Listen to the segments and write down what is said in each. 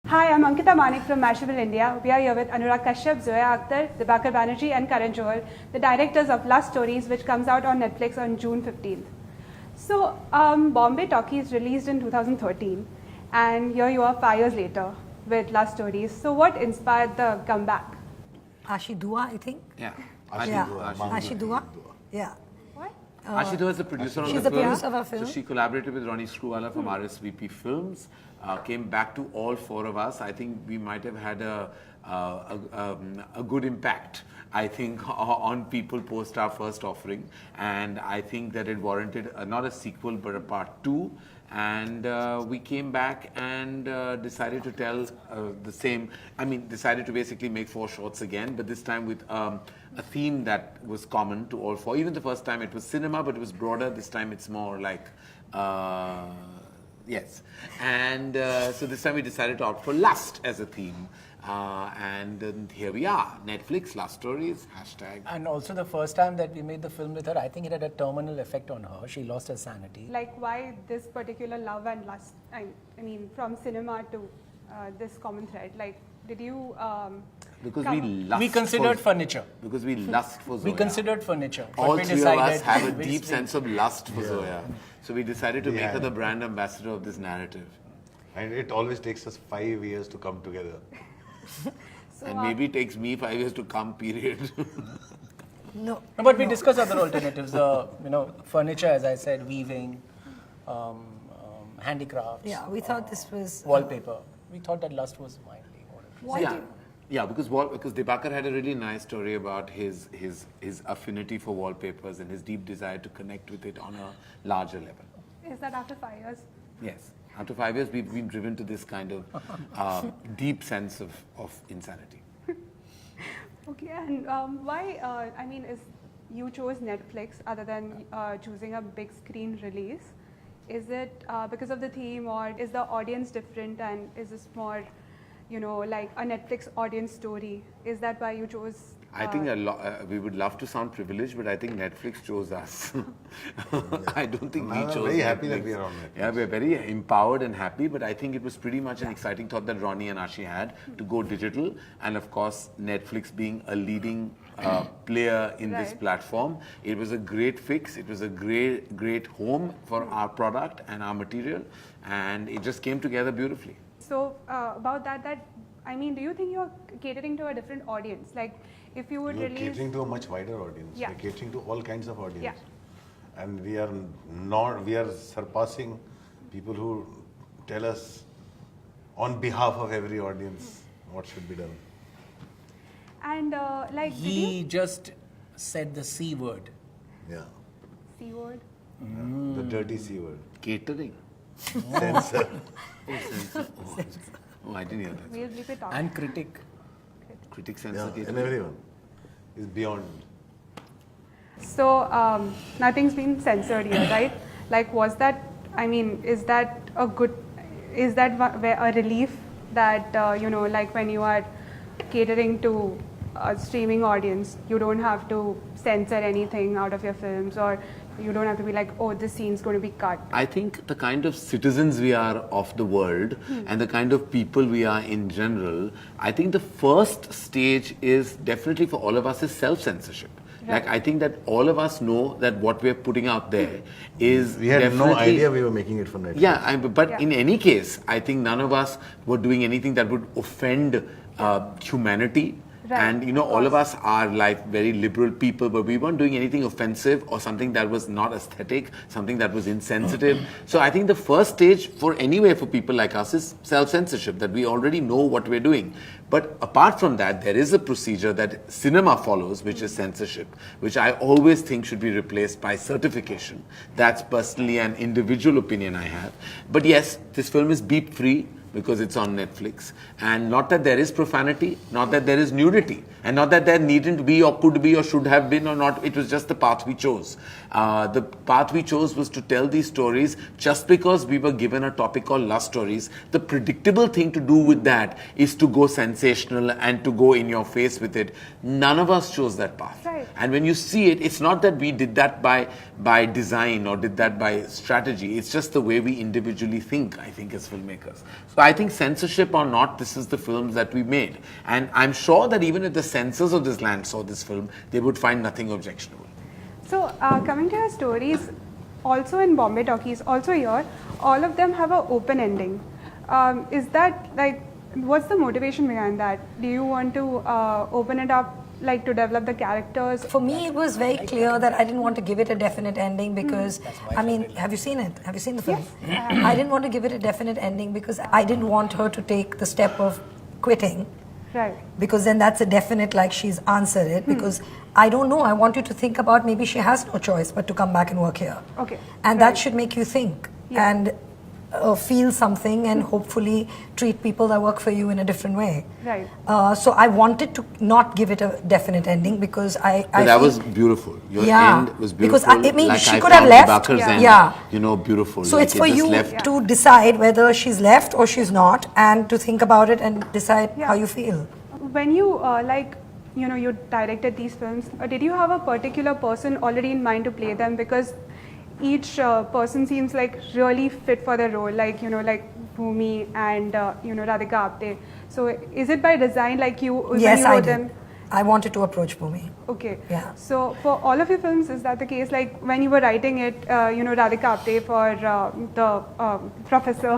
Hi, I'm Ankita Manik from Mashable India. We are here with Anurag Kashyap, Zoya Akhtar, Dibakar, Banerjee and Karan, Johar, the directors of Lust Stories, which comes out on Netflix on June 15th. So, Bombay Talkies released in 2013, and here you are 5 years later with Lust Stories. So, what inspired the comeback? Ashi Dua, I think. Yeah. Ashi Dua. Yeah. What? Ashi Dua is the producer of the film. She's the producer of our film. So she collaborated with Ronnie Screwvala from RSVP Films. Came back to all 4 of us. I think we might have had a good impact, I think, on people post our first offering. And I think that it warranted not a sequel but a part 2. And we came back and decided to tell the same, decided to basically make 4 shorts again, but this time with a theme that was common to all 4. Even the first time it was cinema, but it was broader. This time it's more like, yes. And so this time we decided to opt for lust as a theme. And here we are, Netflix, Lust Stories, #. And also the first time that we made the film with her, I think it had a terminal effect on her. She lost her sanity. Like, why this particular love and lust? I mean, from cinema to this common thread. Like, did you? Because we lust. We considered furniture. Because we lust for Zoya. We considered furniture. All we 3 of us have a deep we- sense of lust for Zoya. So we decided to make her the brand ambassador of this narrative. And it always takes us 5 years to come together. So, And maybe it takes me 5 years to come, period. No. No, but we discussed other alternatives. Furniture, as I said, weaving, handicrafts. Yeah, we thought this was wallpaper. We thought that lust was mildly. Why Yeah, because Dibakar had a really nice story about his affinity for wallpapers and his deep desire to connect with it on a larger level. is that after 5 years? Yes. After 5 years, we've been driven to this kind of deep sense of insanity. Okay, and why? Is you chose Netflix other than choosing a big screen release? Is it because of the theme, or is the audience different, and is this more, like a Netflix audience story? Is that why you chose? I think we would love to sound privileged, but I think Netflix chose us. I don't think we chose I'm very happy Netflix. that we are on Netflix. Yeah, we're very empowered and happy, but I think it was pretty much an exciting thought that Ronnie and Ashi had to go digital. And of course, Netflix being a leading player in this platform, it was a great fix. It was a great home for our product and our material, and it just came together beautifully. So about that, do you think you're catering to a different audience? Like, if you would We are release, catering to a much wider audience. Yeah. We are catering to all kinds of audience. Yeah. And we are surpassing people who tell us on behalf of every audience what should be done. and did He you just said the C word. Yeah. C word? The dirty C word. Catering. Censor. Oh, I didn't hear that. We'll bleep it out. And critic. Critic Yeah, censor and catering. everyone is beyond. So nothing's been censored here, right? Like, was that? Is that a good? Is that a relief that like when you are catering to a streaming audience, you don't have to censor anything out of your films, or you don't have to be like, oh, this scene's going to be cut. I think the kind of citizens we are of the world and the kind of people we are in general, I think the first stage is definitely for all of us is self-censorship. Right. Like, I think that all of us know that what we're putting out there is We had no definitely- idea we were making it for Netflix. Yeah, but Yeah. in any case, I think none of us were doing anything that would offend humanity. Right, And all of us are like very liberal people, but we weren't doing anything offensive or something that was not aesthetic, something that was insensitive. So I think the first stage for people like us is self-censorship, that we already know what we're doing. But apart from that, there is a procedure that cinema follows, which is censorship, which I always think should be replaced by certification. That's personally an individual opinion I have. But yes, this film is beep-free, because it's on Netflix. And not that there is profanity, not that there is nudity, and not that there needn't be or could be or should have been or not. It was just the path we chose. The path we chose was to tell these stories just because we were given a topic called Lust Stories. The predictable thing to do with that is to go sensational and to go in your face with it. None of us chose that path. Right. And when you see it, it's not that we did that by design or did that by strategy. It's just the way we individually think, I think, as filmmakers. So I think censorship or not, this is the films that we made. And I'm sure that even if the censors of this land saw this film, they would find nothing objectionable. So, coming to your stories, also in Bombay Talkies, also here, all of them have an open ending. Is that like, what's the motivation behind that? Do you want to open it up, like to develop the characters? For me, it was very clear that I didn't want to give it a definite ending because, I mean, have you seen it? Have you seen the film? Yes. I didn't want to give it a definite ending because I didn't want her to take the step of quitting. Right. Because then that's a definite, like she's answered it. Because I don't know, I want you to think about maybe she has no choice but to come back and work here. Okay. And that should make you think Yeah. and feel something and hopefully treat people that work for you in a different way. Right. So I wanted to not give it a definite ending because But I that feel- was beautiful. Your Yeah, end was because beautiful. I mean, like she I could have found left. Dibakar's end, Yeah. you know, beautiful. So Like it's it for just you left- to decide whether she's left or she's not, and to think about it and decide Yeah. how you feel. When you you directed these films, did you have a particular person already in mind to play them? Because each person seems like really fit for the role, like Bhumi and Radhika Apte. So is it by design, like when Yes, you I wrote did. them? I wanted to approach Bhumi. Okay. Yeah. So for all of your films, is that the case? Like when you were writing it, Radhika Apte for the professor.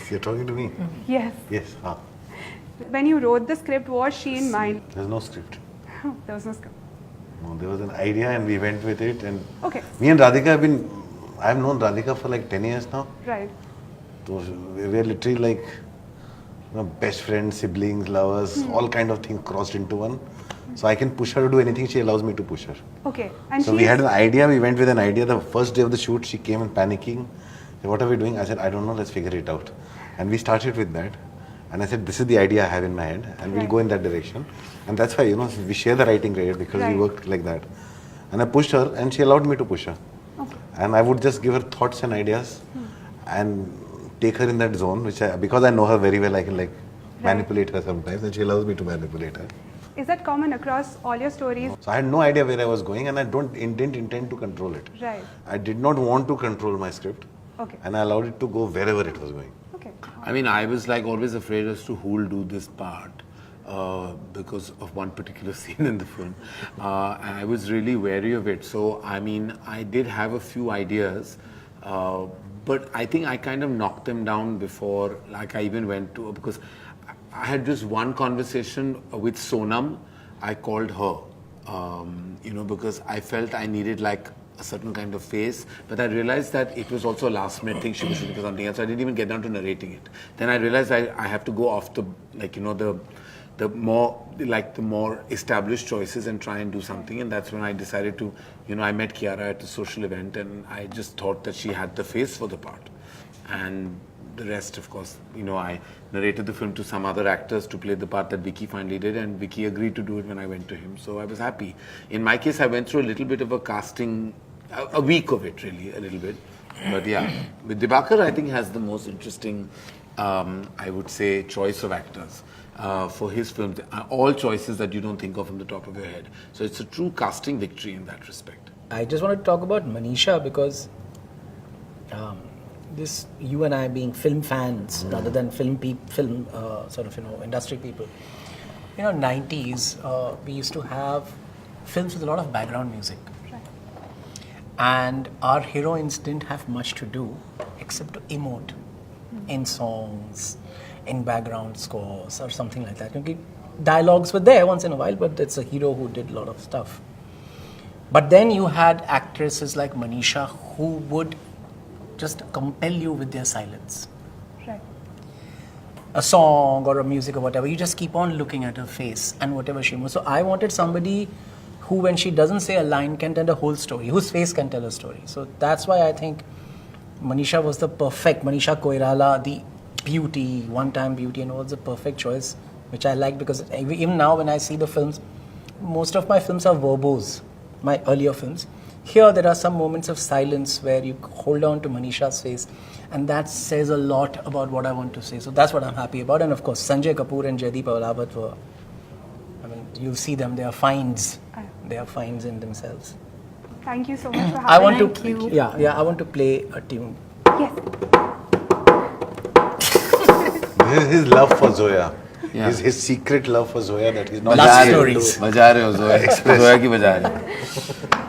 You're talking to me? Yes. Yes. When you wrote the script, was she in mind? There's no script. There was no script. No, there was an idea and we went with it. And Okay. me and Radhika I've known Radhika for like 10 years now. Right. So we're literally like best friends, siblings, lovers, all kind of things crossed into one. So I can push her to do anything, she allows me to push her. Okay. And So we had an idea, we went with an idea. The first day of the shoot, she came and panicking. Said, what are we doing? I said, I don't know, let's figure it out. And we started with that. And I said, this is the idea I have in my head, and we'll Right. go in that direction. And that's why, we share the writing credit because Right. we worked like that. And I pushed her, and she allowed me to push her. Okay. And I would just give her thoughts and ideas and take her in that zone, because I know her very well, I can manipulate her sometimes, and she allows me to manipulate her. Is that common across all your stories? So I had no idea where I was going, and I didn't intend to control it. Right. I did not want to control my script, Okay. and I allowed it to go wherever it was going. Okay. I mean, I was like always afraid as to who will do this part because of one particular scene in the film. And I was really wary of it. So, I mean, I did have a few ideas, but I think I kind of knocked them down before, like I even went to, because I had just one conversation with Sonam. I called her, because I felt I needed like a certain kind of face, but I realized that it was also a last minute thing. She was shooting for something else, so I didn't even get down to narrating it. Then I realized I have to go off the the more established choices and try and do something. And that's when I decided to, I met Kiara at a social event, and I just thought that she had the face for the part. And the rest, of course, I narrated the film to some other actors to play the part that Vicky finally did, and Vicky agreed to do it when I went to him. So I was happy. In my case, I went through a little bit of a casting, a week of it, really, a little bit. But yeah, with Dibakar, I think has the most interesting, I would say, choice of actors for his films. All choices that you don't think of from the top of your head. So it's a true casting victory in that respect. I just want to talk about Manisha because this, you and I being film fans rather than film industry people. 90s, we used to have films with a lot of background music. Right. And our heroines didn't have much to do except to emote in songs, in background scores or something like that. Okay, dialogues were there once in a while, but it's a hero who did a lot of stuff. But then you had actresses like Manisha who would just compel you with their silence. Right. A song or a music or whatever, you just keep on looking at her face and whatever she moves. So I wanted somebody who, when she doesn't say a line, can tell a whole story, whose face can tell a story. So that's why I think Manisha was the perfect, Manisha Koirala, the beauty, one-time beauty, and was the perfect choice, which I like because even now when I see the films, most of my films are verbose, my earlier films. Here there are some moments of silence where you hold on to Manisha's face, and that says a lot about what I want to say. So that's what I'm happy about. And of course, Sanjay Kapoor and Jaideep Avalabhat were, you'll see them, they are finds. They are finds in themselves. Thank you so much for having I want me. to, I want to play a tune. Yes. his love for Zoya. Yeah. His secret love for Zoya that he's not Love able to- stories. बजा रहे हो Zoya की बजा रहे हो